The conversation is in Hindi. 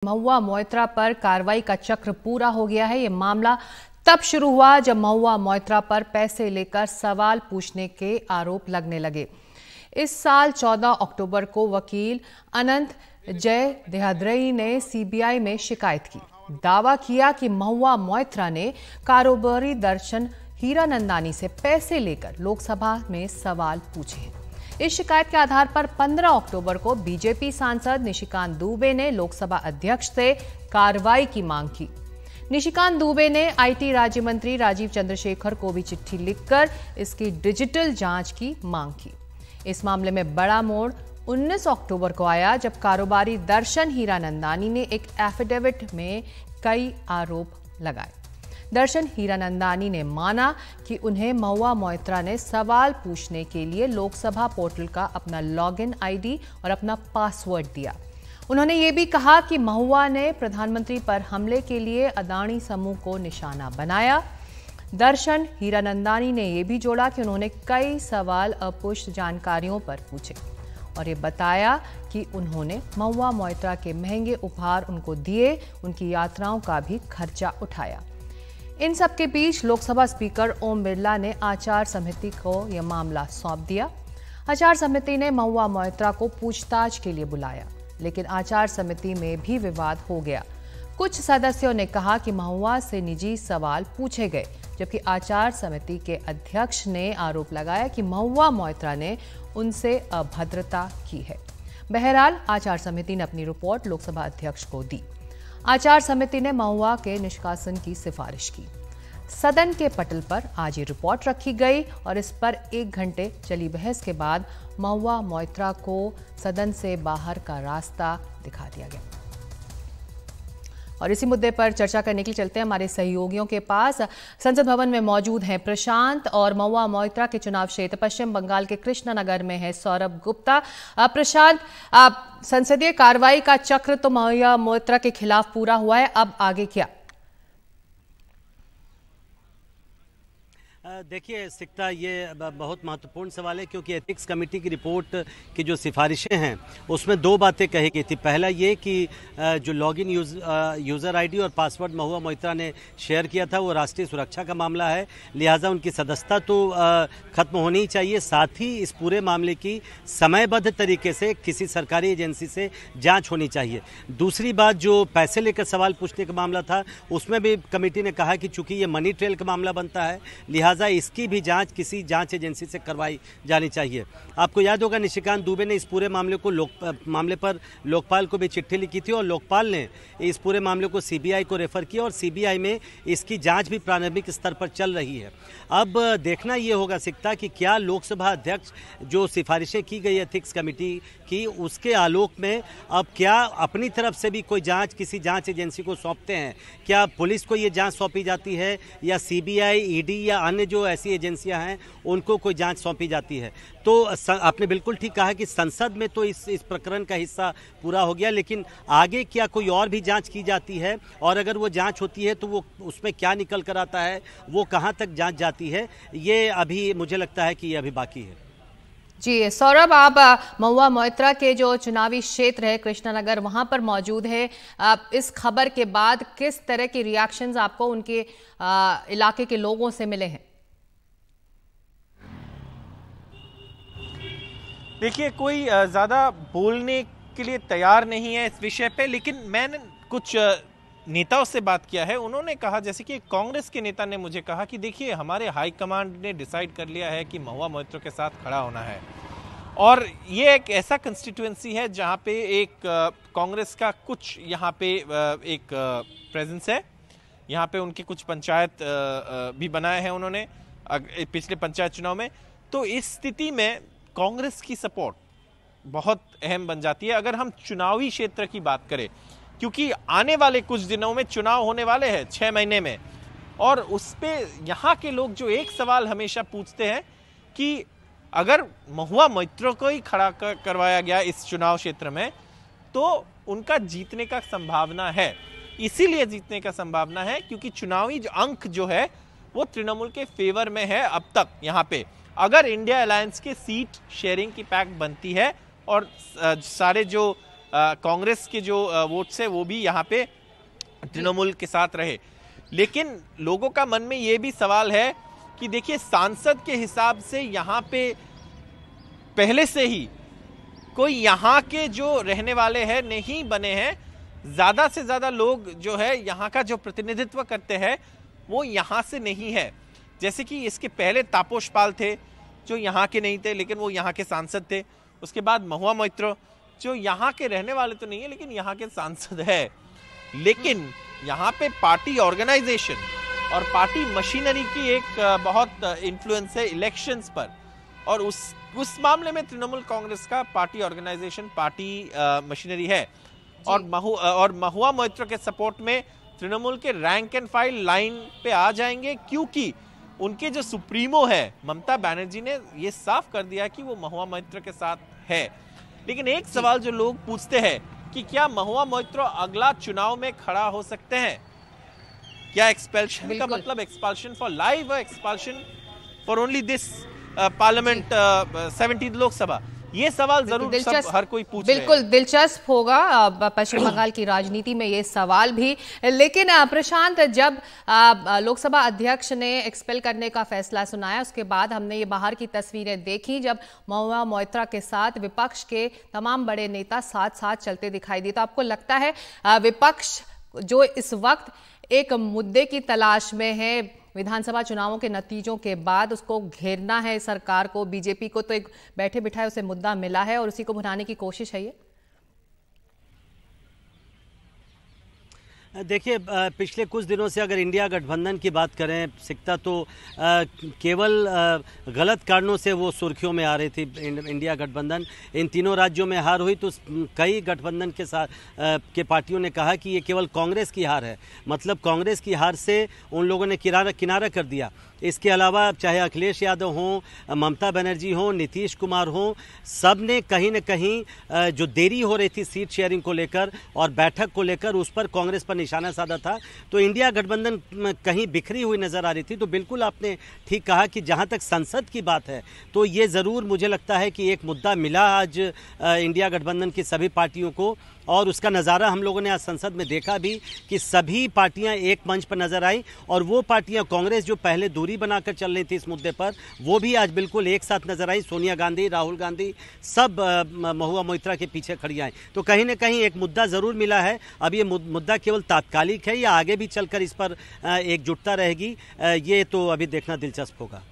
महुआ मोइत्रा पर कार्रवाई का चक्र पूरा हो गया है। ये मामला तब शुरू हुआ जब महुआ मोइत्रा पर पैसे लेकर सवाल पूछने के आरोप लगने लगे। इस साल 14 अक्टूबर को वकील अनंत जय देहाद्री ने सीबीआई में शिकायत की। दावा किया कि महुआ मोइत्रा ने कारोबारी दर्शन हीरानंदानी से पैसे लेकर लोकसभा में सवाल पूछे। इस शिकायत के आधार पर 15 अक्टूबर को बीजेपी सांसद निशिकांत दुबे ने लोकसभा अध्यक्ष से कार्रवाई की मांग की। निशिकांत दुबे ने आईटी राज्य मंत्री राजीव चंद्रशेखर को भी चिट्ठी लिखकर इसकी डिजिटल जांच की मांग की। इस मामले में बड़ा मोड़ 19 अक्टूबर को आया जब कारोबारी दर्शन हीरानंदानी ने एक एफिडेविट में कई आरोप लगाए। दर्शन हीरानंदानी ने माना कि उन्हें महुआ मोइत्रा ने सवाल पूछने के लिए लोकसभा पोर्टल का अपना लॉगिन आईडी और अपना पासवर्ड दिया। उन्होंने ये भी कहा कि महुआ ने प्रधानमंत्री पर हमले के लिए अदानी समूह को निशाना बनाया। दर्शन हीरानंदानी ने यह भी जोड़ा कि उन्होंने कई सवाल अपुष्ट जानकारियों पर पूछे और ये बताया कि उन्होंने महुआ मोइत्रा के महंगे उपहार उनको दिए, उनकी यात्राओं का भी खर्चा उठाया। इन सब के बीच लोकसभा स्पीकर ओम बिरला ने आचार समिति को यह मामला सौंप दिया। आचार समिति ने महुआ मोइत्रा को पूछताछ के लिए बुलाया, लेकिन आचार समिति में भी विवाद हो गया। कुछ सदस्यों ने कहा कि महुआ से निजी सवाल पूछे गए, जबकि आचार समिति के अध्यक्ष ने आरोप लगाया कि महुआ मोइत्रा ने उनसे अभद्रता की है। बहरहाल आचार समिति ने अपनी रिपोर्ट लोकसभा अध्यक्ष को दी। आचार समिति ने महुआ के निष्कासन की सिफारिश की। सदन के पटल पर आज ये रिपोर्ट रखी गई और इस पर 1 घंटे चली बहस के बाद महुआ मोइत्रा को सदन से बाहर का रास्ता दिखा दिया गया। और इसी मुद्दे पर चर्चा करने के लिए चलते हैं हमारे सहयोगियों के पास। संसद भवन में मौजूद हैं प्रशांत और महुआ मोइत्रा के चुनाव क्षेत्र पश्चिम बंगाल के कृष्णनगर में है सौरभ गुप्ता। प्रशांत, संसदीय कार्रवाई का चक्र तो महुआ मोइत्रा के खिलाफ पूरा हुआ है, अब आगे क्या? देखिए सिकता, ये बहुत महत्वपूर्ण सवाल है क्योंकि एथिक्स कमेटी की रिपोर्ट की जो सिफारिशें हैं उसमें 2 बातें कही गई थी। पहला ये कि जो लॉगिन यूज़र आईडी और पासवर्ड महुआ मोइत्रा ने शेयर किया था वो राष्ट्रीय सुरक्षा का मामला है, लिहाजा उनकी सदस्यता तो खत्म होनी ही चाहिए। साथ ही इस पूरे मामले की समयबद्ध तरीके से किसी सरकारी एजेंसी से जाँच होनी चाहिए। दूसरी बात, जो पैसे लेकर सवाल पूछने का मामला था उसमें भी कमेटी ने कहा कि चूंकि ये मनी ट्रेल का मामला बनता है, लिहाजा इसकी भी जांच किसी जांच एजेंसी से करवाई जानी चाहिए। आपको याद होगा निशिकांत दुबे ने इस पूरे मामले पर लोकपाल को भी चिट्ठी लिखी थी और लोकपाल ने इस पूरे मामले को सीबीआई को रेफर किया और सीबीआई में इसकी जांच भी प्रारंभिक स्तर पर चल रही है। अब देखना ये होगा सिकता कि क्या लोकसभा अध्यक्ष जो सिफारिशें की गई एथिक्स कमेटी की उसके आलोक में अब क्या अपनी तरफ से भी कोई जांच किसी जांच एजेंसी को सौंपते हैं। क्या पुलिस को ये जांच सौंपी जाती है या सीबीआई, ईडी या अन्य जो ऐसी एजेंसियां हैं उनको कोई जांच सौंपी जाती है। तो आपने बिल्कुल ठीक कहा कि संसद में तो इस प्रकरण का हिस्सा पूरा हो गया, लेकिन आगे क्या कोई और भी जांच की जाती है और अगर वो जांच होती है तो वो उसमें क्या निकल कर आता है, वो कहां तक जांच जाती है, ये अभी मुझे लगता है कि ये अभी बाकी है। जी सौरभ, आप महुआ मोइत्रा के जो चुनावी क्षेत्र है कृष्णनगर वहां पर मौजूद है। इस खबर के बाद किस तरह के रिएक्शंस आपको उनके इलाके के लोगों से मिले हैं? देखिए, कोई ज़्यादा बोलने के लिए तैयार नहीं है इस विषय पे, लेकिन मैंने कुछ नेताओं से बात किया है। उन्होंने कहा, जैसे कि कांग्रेस के नेता ने मुझे कहा कि देखिए हमारे हाईकमांड ने डिसाइड कर लिया है कि महुआ मोइत्रा के साथ खड़ा होना है और ये एक ऐसा कंस्टिट्यूएंसी है जहाँ पे एक कांग्रेस का कुछ यहाँ पे एक प्रेजेंस है। यहाँ पे उनके कुछ पंचायत भी बनाए हैं उन्होंने पिछले पंचायत चुनाव में। तो इस स्थिति में कांग्रेस की सपोर्ट बहुत अहम बन जाती है अगर हम चुनावी क्षेत्र की बात करें, क्योंकि आने वाले कुछ दिनों में चुनाव होने वाले हैं 6 महीने में, और उस पे यहाँ के लोग जो एक सवाल हमेशा पूछते हैं कि अगर महुआ मोइत्रा को ही खड़ा करवाया गया इस चुनाव क्षेत्र में तो उनका जीतने का संभावना है। इसीलिए जीतने का संभावना है क्योंकि चुनावी अंक जो है वो तृणमूल के फेवर में है अब तक। यहाँ पे अगर इंडिया अलायंस के सीट शेयरिंग की पैक्ट बनती है और सारे जो कांग्रेस के जो वोट्स है वो भी यहाँ पे तृणमूल के साथ रहे। लेकिन लोगों का मन में ये भी सवाल है कि देखिए, सांसद के हिसाब से यहाँ पे पहले से ही कोई यहाँ के जो रहने वाले हैं नहीं बने हैं। ज्यादा से ज्यादा लोग जो है यहाँ का जो प्रतिनिधित्व करते हैं वो यहाँ से नहीं है। जैसे कि इसके पहले तापोश पाल थे जो यहाँ के नहीं थे लेकिन वो यहाँ के सांसद थे। उसके बाद महुआ मोइत्रा जो यहाँ के रहने वाले तो नहीं है लेकिन यहाँ के सांसद है। लेकिन यहाँ पे पार्टी ऑर्गेनाइजेशन और पार्टी मशीनरी की एक बहुत इन्फ्लुएंस है इलेक्शंस पर, और उस मामले में तृणमूल कांग्रेस का पार्टी ऑर्गेनाइजेशन, पार्टी मशीनरी है। और महुआ मोइत्रा के सपोर्ट में तृणमूल के रैंक एंड फाइल लाइन पे आ जाएंगे, क्योंकि उनके जो सुप्रीमो है ममता बनर्जी ने ये साफ कर दिया कि वो महुआ मोइत्रा के साथ है। लेकिन एक सवाल जो लोग पूछते हैं कि क्या महुआ मोइत्रा अगला चुनाव में खड़ा हो सकते हैं? क्या एक्सपेल्शन का मतलब expulsion for life, expulsion for only this parliament 17th Lok Sabha? ये सवाल जरूर सब हर कोई पूछ रहे हैं। बिल्कुल दिलचस्प होगा पश्चिम बंगाल की राजनीति में ये सवाल भी। लेकिन प्रशांत, जब लोकसभा अध्यक्ष ने एक्सपेल करने का फैसला सुनाया उसके बाद हमने ये बाहर की तस्वीरें देखी जब महुआ मोइत्रा के साथ विपक्ष के तमाम बड़े नेता साथ साथ चलते दिखाई दिए। तो आपको लगता है विपक्ष जो इस वक्त एक मुद्दे की तलाश में है, विधानसभा चुनावों के नतीजों के बाद उसको घेरना है सरकार को, बीजेपी को तो एक बैठे बिठाए उसे मुद्दा मिला है और उसी को भुनाने की कोशिश है ये? देखिए, पिछले कुछ दिनों से अगर इंडिया गठबंधन की बात करें सिकता, तो केवल गलत कारणों से वो सुर्खियों में आ रही थी इंडिया गठबंधन। इन तीनों राज्यों में हार हुई तो कई गठबंधन के साथ के पार्टियों ने कहा कि ये केवल कांग्रेस की हार है, मतलब कांग्रेस की हार से उन लोगों ने किनारा कर दिया। इसके अलावा चाहे अखिलेश यादव हों, ममता बनर्जी हों, नीतीश कुमार हों, सब ने कहीं न कहीं जो देरी हो रही थी सीट शेयरिंग को लेकर और बैठक को लेकर उस पर कांग्रेस पर निशाना साधा था। तो इंडिया गठबंधन कहीं बिखरी हुई नजर आ रही थी। तो बिल्कुल आपने ठीक कहा कि जहां तक संसद की बात है तो ये ज़रूर मुझे लगता है कि एक मुद्दा मिला आज इंडिया गठबंधन की सभी पार्टियों को, और उसका नज़ारा हम लोगों ने आज संसद में देखा भी कि सभी पार्टियां एक मंच पर नजर आई। और वो पार्टियां, कांग्रेस जो पहले दूरी बनाकर चल रही थी इस मुद्दे पर, वो भी आज बिल्कुल एक साथ नजर आई। सोनिया गांधी, राहुल गांधी सब महुआ मोइत्रा के पीछे खड़ी आई। तो कहीं ना कहीं एक मुद्दा ज़रूर मिला है। अब ये मुद्दा केवल तात्कालिक है या आगे भी चलकर इस पर एकजुटता रहेगी, ये तो अभी देखना दिलचस्प होगा।